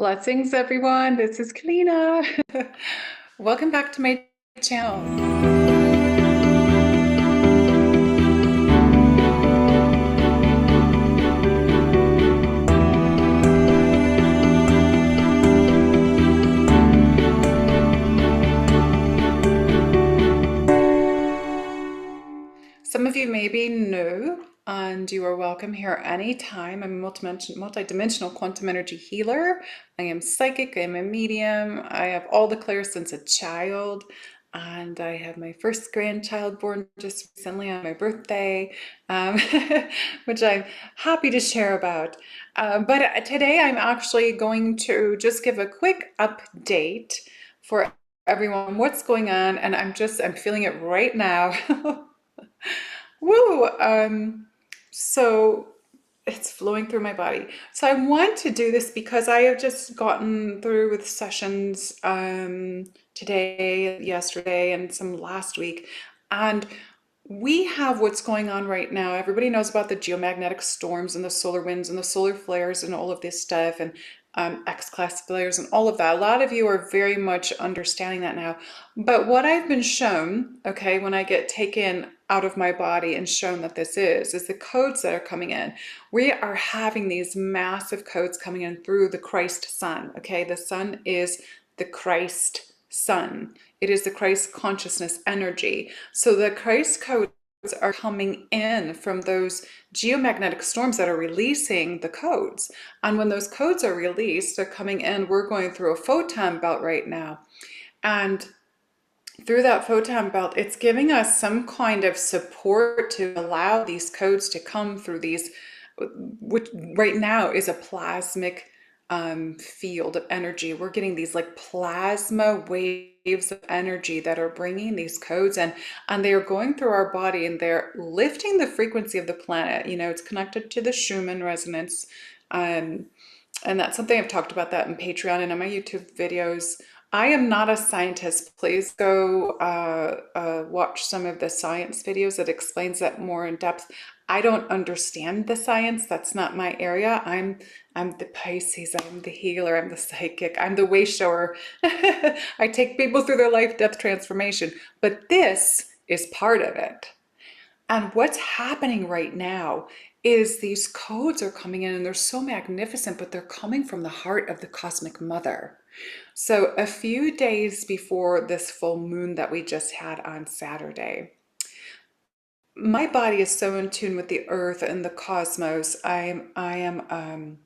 Blessings, everyone. This is Keleena. Welcome back to my channel. Some of you may be new, and you are welcome here anytime. I'm a multidimensional quantum energy healer. I am psychic. I am a medium. I have all the clear since a child. And I have my first grandchild born just recently on my birthday, which I'm happy to share about. But today I'm actually going to just give a quick update for everyone, what's going on. And I'm feeling it right now. Woo! So it's flowing through my body. So I want to do this because I have just gotten through with sessions today, yesterday, and some last week. And we have what's going on right now. Everybody knows about the geomagnetic storms and the solar winds and the solar flares and all of this stuff, and X-class flares and all of that. A lot of you are very much understanding that now. But what I've been shown, okay, when I get taken out of my body and shown that this is the codes that are coming in. We are having these massive codes coming in through the Christ sun, okay? The sun is the Christ sun. It is the Christ consciousness energy. So the Christ codes are coming in from those geomagnetic storms that are releasing the codes. And when those codes are released, they're coming in, we're going through a photon belt right now. And through that photon belt, it's giving us some kind of support to allow these codes to come through these, which right now is a plasmic field of energy. We're getting these like plasma waves of energy that are bringing these codes in, and they are going through our body and they're lifting the frequency of the planet. You know, it's connected to the Schumann resonance. And that's something I've talked about that in Patreon and on my YouTube videos. I am not a scientist. Please go watch some of the science videos that explains that more in depth. I don't understand the science. That's not my area. I'm the Pisces. I'm the healer. I'm the psychic. I'm the wayshower. I take people through their life death transformation. But this is part of it. And what's happening right now is these codes are coming in and they're so magnificent, but they're coming from the heart of the cosmic mother. So a few days before this full moon that we just had on Saturday, my body is so in tune with the earth and the cosmos. I am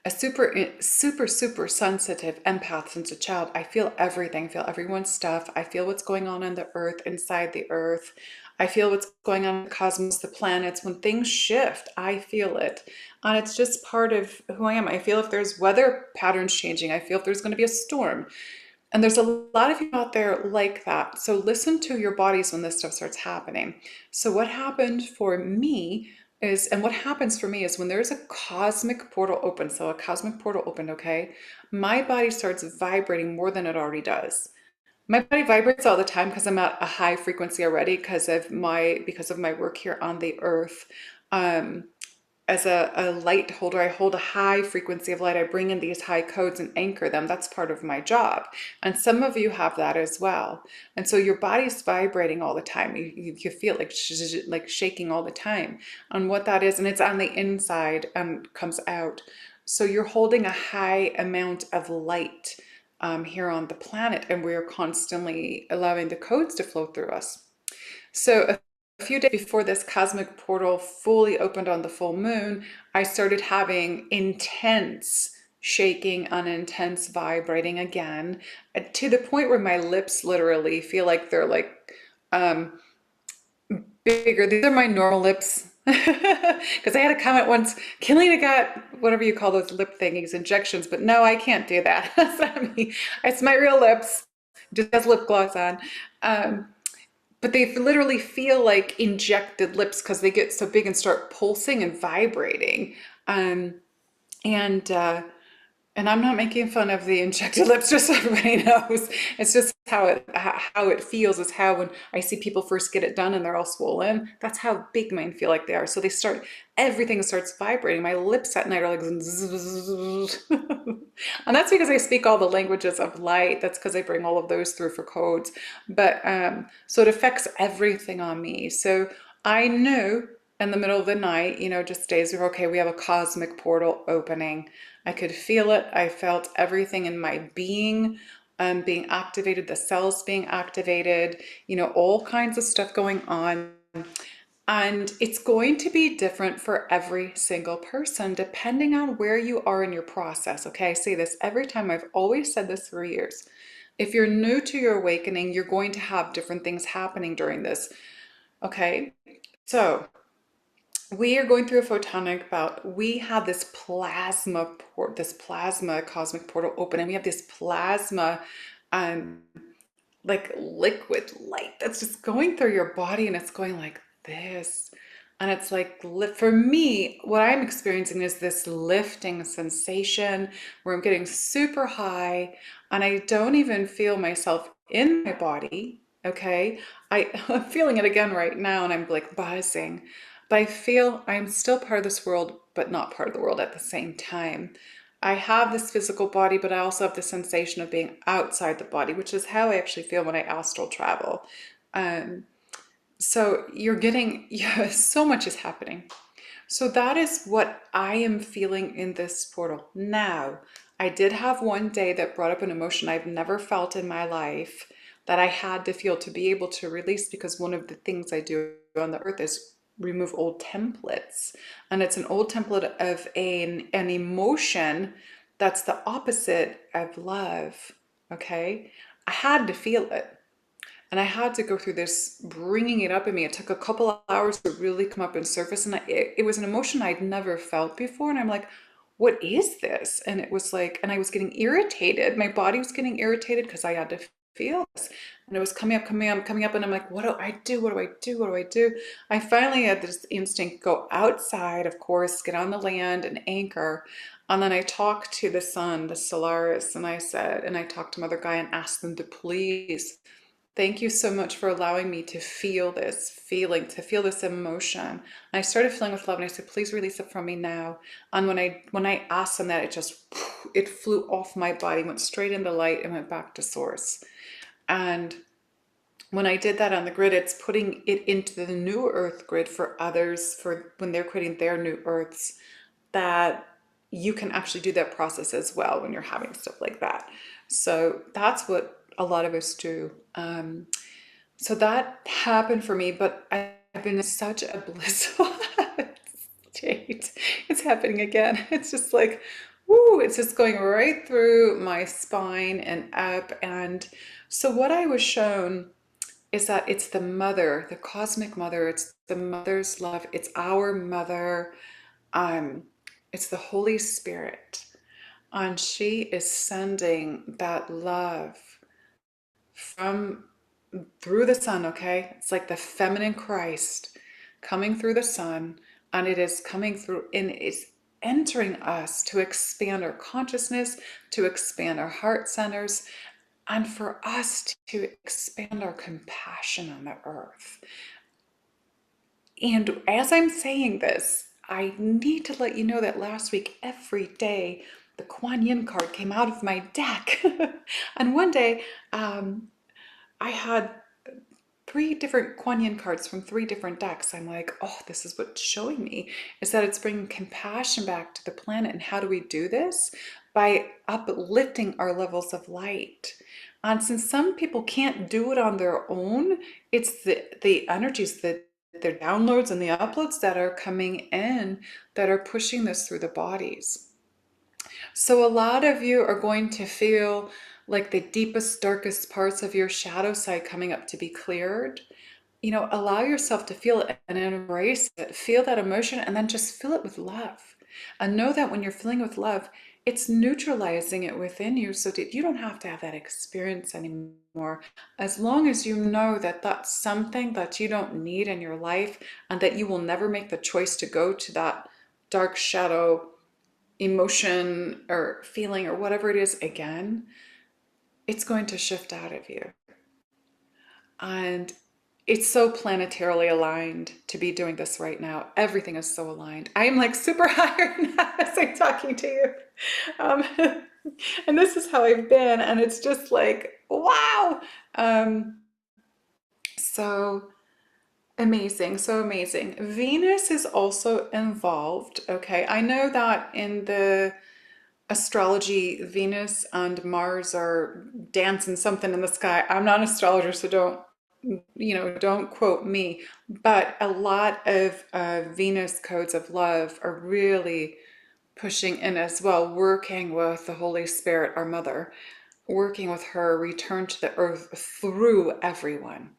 a super sensitive empath since a child. I feel everything, feel everyone's stuff. I feel what's going on the earth, inside the earth. I feel what's going on in the cosmos, the planets. When things shift, I feel it. And it's just part of who I am. I feel if there's weather patterns changing. I feel if there's going to be a storm. And there's a lot of you out there like that. So listen to your bodies when this stuff starts happening. So what happened for me is, and what happens for me is when there's a cosmic portal open, so a cosmic portal opened, okay, my body starts vibrating more than it already does. My body vibrates all the time because I'm at a high frequency already because of my work here on the earth. As a light holder, I hold a high frequency of light. I bring in these high codes and anchor them. That's part of my job. And some of you have that as well. And so your body's vibrating all the time. You feel like shaking all the time. And what that is, and it's on the inside and comes out. So you're holding a high amount of light here on the planet, and we're constantly allowing the codes to flow through us. So a few days before this cosmic portal fully opened on the full moon, I started having intense shaking and intense vibrating again, to the point where my lips literally feel like they're like bigger. These are my normal lips. Because I had a comment once, Keleena got whatever you call those lip thingies, injections, but no, I can't do that. That's not me. It's my real lips. Just has lip gloss on. But they literally feel like injected lips because they get so big and start pulsing and vibrating. And I'm not making fun of the injected lips, just so everybody knows. It's just how it feels is how when I see people first get it done and they're all swollen, that's how big mine feel like they are. So they start, everything starts vibrating. My lips at night are like, zzz. And that's because I speak all the languages of light. That's because I bring all of those through for codes. But so it affects everything on me. So I knew in the middle of the night, just days where, okay, we have a cosmic portal opening. I could feel it. I felt everything in my being being activated, the cells being activated, all kinds of stuff going on. And it's going to be different for every single person, depending on where you are in your process. Okay, I say this every time. I've always said this for years. If you're new to your awakening, you're going to have different things happening during this. Okay, so we are going through a photonic bout. We have this plasma cosmic portal open, and we have this plasma um like liquid light that's just going through your body, and it's going like this. And it's like, for me, what I'm experiencing is this lifting sensation where I'm getting super high and I don't even feel myself in my body. Okay, I'm feeling it again right now, and I'm like buzzing, but I feel I'm still part of this world but not part of the world at the same time. I have this physical body, but I also have the sensation of being outside the body, which is how I actually feel when I astral travel. Um, so you're getting, yeah, so much is happening. So that is what I am feeling in this portal. Now, I did have one day that brought up an emotion I've never felt in my life that I had to feel to be able to release, because one of the things I do on the earth is remove old templates. And it's an old template of an emotion that's the opposite of love. Okay? I had to feel it. And I had to go through this bringing it up in me. It took a couple of hours to really come up and surface. And it was an emotion I'd never felt before. And I'm like, what is this? And it was like, and I was getting irritated. My body was getting irritated because I had to feel this. And it was coming up, coming up, coming up. And I'm like, what do I do? What do I do? What do I do? I finally had this instinct, go outside, of course, get on the land and anchor. And then I talked to the sun, the Solaris, and I said, and I talked to Mother Gaia and asked them to please, thank you so much for allowing me to feel this feeling, to feel this emotion. And I started feeling with love, and I said, please release it from me now. And when I asked them that, it flew off my body, went straight into light, and went back to source. And when I did that on the grid, it's putting it into the new earth grid for others, for when they're creating their new earths, that you can actually do that process as well when you're having stuff like that. So that's what a lot of us do. So that happened for me, but I've been in such a blissful state. It's happening again. It's just like, woo, it's just going right through my spine and up. And so what I was shown is that it's the mother, the cosmic mother, it's the mother's love, it's our mother, um, it's the Holy Spirit. And she is sending that love from through the sun. Okay, it's like the feminine Christ coming through the sun, and it is coming through, and it's entering us to expand our consciousness, to expand our heart centers, and for us to expand our compassion on the earth. And as I'm saying this, I need to let you know that last week, every day, the Kuan Yin card came out of my deck. And one day, I had three different Kuan Yin cards from three different decks. I'm like, oh, this is what's showing me, is that it's bringing compassion back to the planet. And how do we do this? By uplifting our levels of light. And since some people can't do it on their own, it's the energies, that their downloads and the uploads that are coming in that are pushing this through the bodies. So a lot of you are going to feel like the deepest, darkest parts of your shadow side coming up to be cleared. Allow yourself to feel it and embrace it. Feel that emotion, and then just fill it with love. And know that when you're filling it with love, it's neutralizing it within you, so that you don't have to have that experience anymore. As long as you know that that's something that you don't need in your life, and that you will never make the choice to go to that dark shadow emotion or feeling or whatever it is again, it's going to shift out of you. And it's so planetarily aligned to be doing this right now. Everything is so aligned. I am like super high right now as I'm talking to you. Um, and this is how I've been. And it's just like, wow. So amazing. So amazing. Venus is also involved. Okay. I know that in the astrology, Venus and Mars are dancing something in the sky. I'm not an astrologer, so don't quote me. But a lot of Venus codes of love are really pushing in as well, working with the Holy Spirit, our mother, working with her, return to the earth through everyone.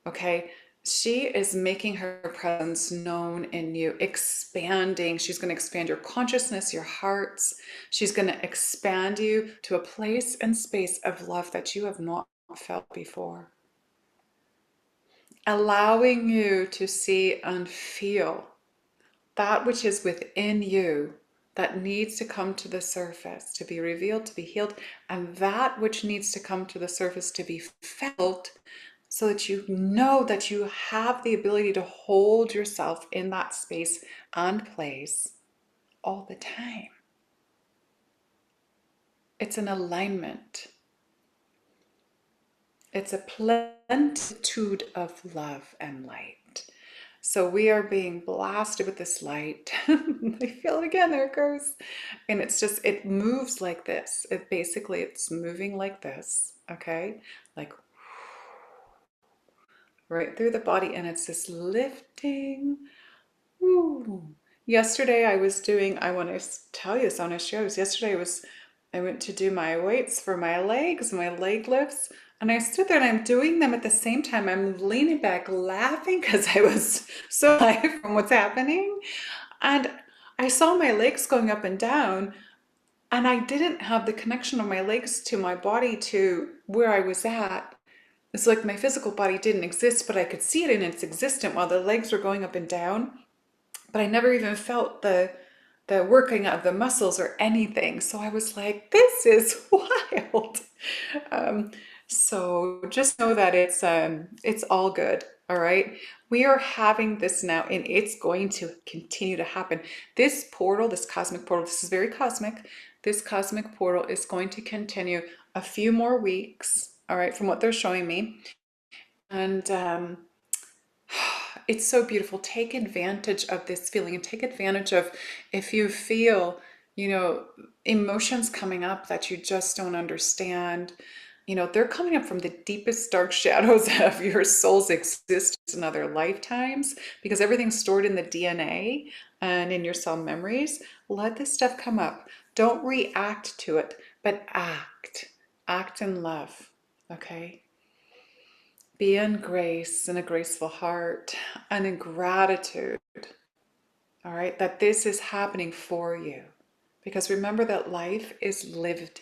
Okay. She is making her presence known in you, expanding. She's going to expand your consciousness, your hearts. She's going to expand you to a place and space of love that you have not felt before. Allowing you to see and feel that which is within you that needs to come to the surface, to be revealed, to be healed, and that which needs to come to the surface to be felt, so that you know that you have the ability to hold yourself in that space and place all the time. It's an alignment. It's a plenitude of love and light. So we are being blasted with this light. I feel it again, there it goes. And it's just, it moves like this. It's moving like this, okay? Like right through the body, and it's this lifting. Ooh. Yesterday I was doing, I want to tell you this on a show. Yesterday I went to do my weights for my legs, my leg lifts, and I stood there and I'm doing them at the same time. I'm leaning back laughing because I was so high from what's happening. And I saw my legs going up and down, and I didn't have the connection of my legs to my body to where I was at. It's like my physical body didn't exist, but I could see it in its existence while the legs were going up and down. But I never even felt the working of the muscles or anything. So I was like, this is wild. So just know that it's all good. All right. We are having this now, and it's going to continue to happen. This portal, this cosmic portal, this is very cosmic. This cosmic portal is going to continue a few more weeks. All right. From what they're showing me. And, it's so beautiful. Take advantage of this feeling, and take advantage of, if you feel, emotions coming up that you just don't understand, they're coming up from the deepest dark shadows of your soul's existence in other lifetimes, because everything's stored in the DNA and in your cell memories. Let this stuff come up. Don't react to it, but act in love. Okay. Be in grace, in a graceful heart, and in gratitude, all right, that this is happening for you. Because remember that life is lived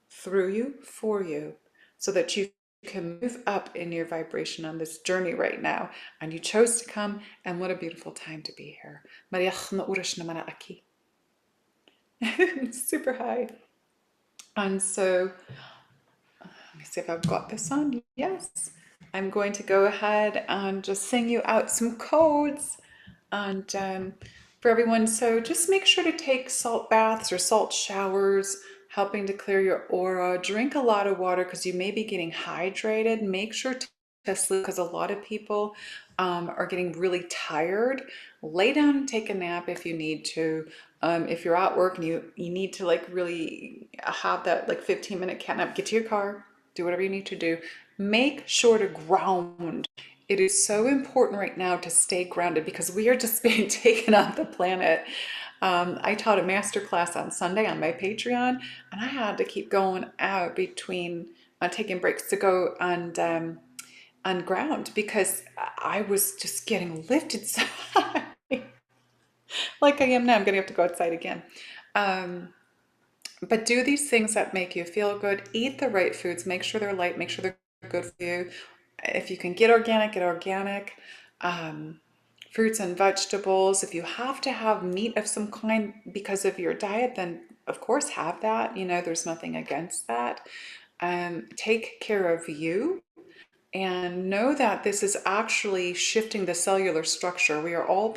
through you, for you, so that you can move up in your vibration on this journey right now. And you chose to come, and what a beautiful time to be here. Super high. And so, let me see if I've got this on. Yes. I'm going to go ahead and just sing you out some codes and for everyone. So just make sure to take salt baths or salt showers, helping to clear your aura. Drink a lot of water because you may be getting hydrated. Make sure to sleep, because a lot of people are getting really tired. Lay down and take a nap if you need to. If you're at work and you need to like really have that like 15-minute cat nap, get to your car, do whatever you need to do. Make sure to ground. It is so important right now to stay grounded, because we are just being taken off the planet. I taught a master class on Sunday on my Patreon, and I had to keep going out between taking breaks to go and ground, because I was just getting lifted so high. Like I am now. I'm going to have to go outside again. But do these things that make you feel good. Eat the right foods. Make sure they're light. Make sure they're good for you. If you can get organic, get organic. fruits and vegetables. If you have to have meat of some kind because of your diet, then of course have that. You know, there's nothing against that. Take care of you. And know that this is actually shifting the cellular structure. We are all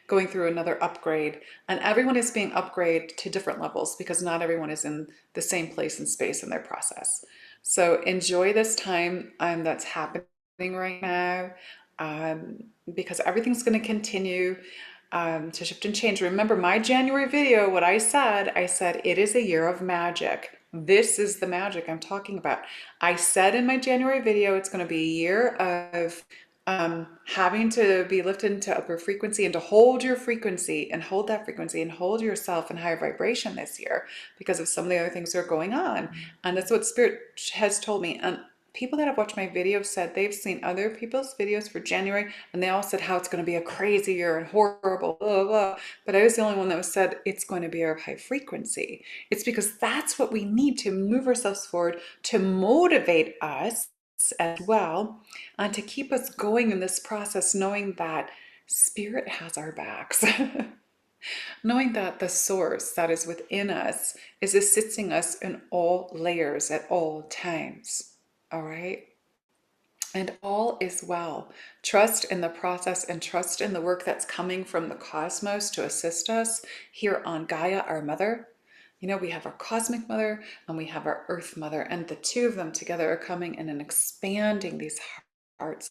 going through another upgrade, and everyone is being upgraded to different levels because not everyone is in the same place and space in their process. So enjoy this time that's happening right now, because everything's going to continue to shift and change. Remember my January video, what I said it is a year of magic. This is the magic I'm talking about. I said in my January video, it's going to be a year of having to be lifted into upper frequency and to hold your frequency and hold that frequency and hold yourself in higher vibration this year because of some of the other things that are going on. And that's what Spirit has told me. And people that have watched my videos said they've seen other people's videos for January and they all said how it's going to be a crazy year and horrible, blah, blah. But I was the only one that was said it's going to be our high frequency. It's because that's what we need to move ourselves forward, to motivate us as well, and to keep us going in this process, knowing that Spirit has our backs. Knowing that the source that is within us is assisting us in all layers at all times. All right. And all is well. Trust in the process and trust in the work that's coming from the cosmos to assist us here on Gaia, our mother. You know, we have our cosmic mother and we have our earth mother, and the two of them together are coming in and expanding these hearts.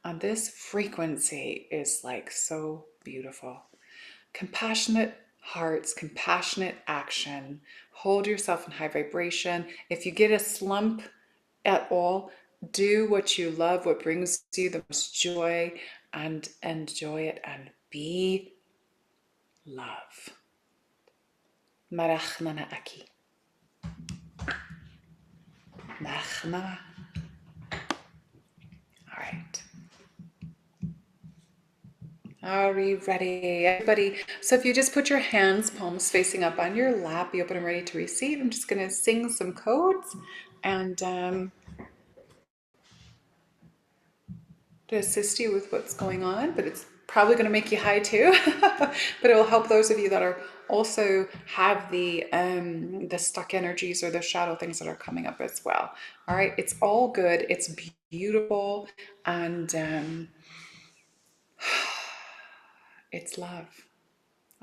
And this frequency is like so beautiful. Compassionate hearts, compassionate action. Hold yourself in high vibration. If you get a slump at all, do what you love, what brings you the most joy, and enjoy it and be love. Marachnana aki. Marachnana. All right. Are we ready, everybody? So if you just put your hands, palms facing up on your lap, be open and ready to receive. I'm just going to sing some codes and to assist you with what's going on, but it's probably going to make you high too. But it will help those of you that are also have the stuck energies or the shadow things that are coming up as well. All right, it's all good. It's beautiful, and it's love.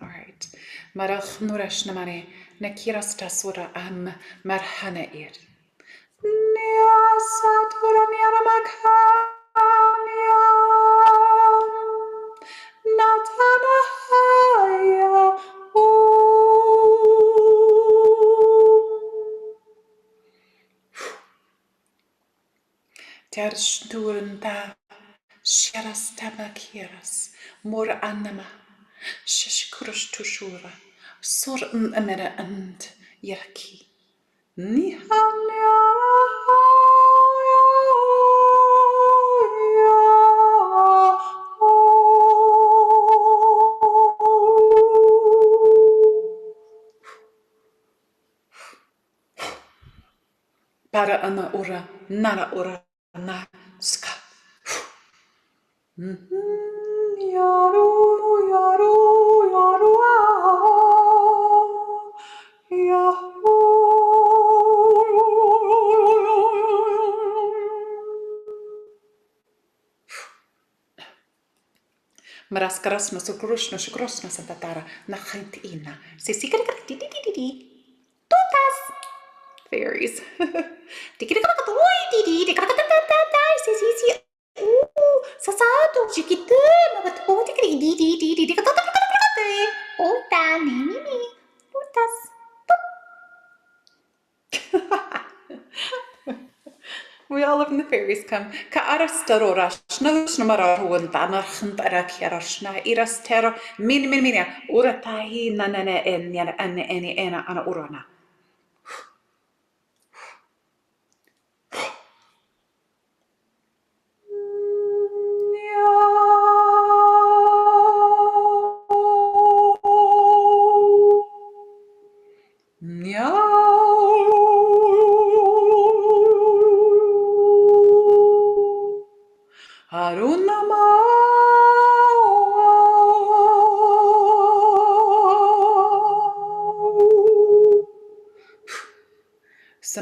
All right. Marach nurash namane nakiras tasura am marhanair. Niasatura niaramakania. Natanahaya. Tersturunda. Sharas tabakiras. Mor anama. Shashkurush tushura. Sor amera and yarki. Nihanya. Para ana ura, nara ura, na ska. Yaru, yaru, yaru, yaru. Maraskaras no sukrush no shukros no santatara na khantina. Totas fairies. Sasado chiquite magatuti ota nini totas. We all live in the fairies come. Kaarastarorash, Snavsnamararuandana, Huntarakirashna, Irastero, Miniminia, Uratahi, Nanana, and Yana, and any Anna, Anna Urana.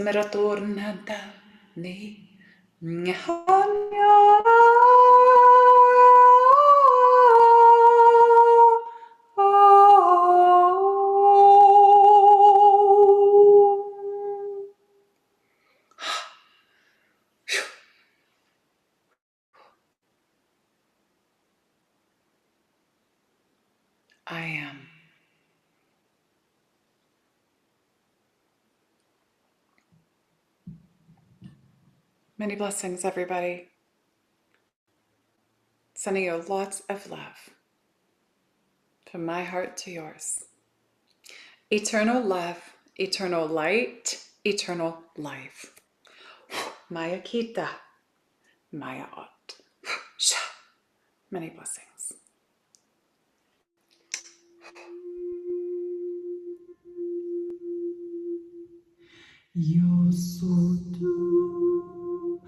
mera tornada ni I am. Many blessings, everybody. Sending you lots of love from my heart to yours. Eternal love, eternal light, eternal life. Maya Kita, Maya Ot. Many blessings. Yo soy tu,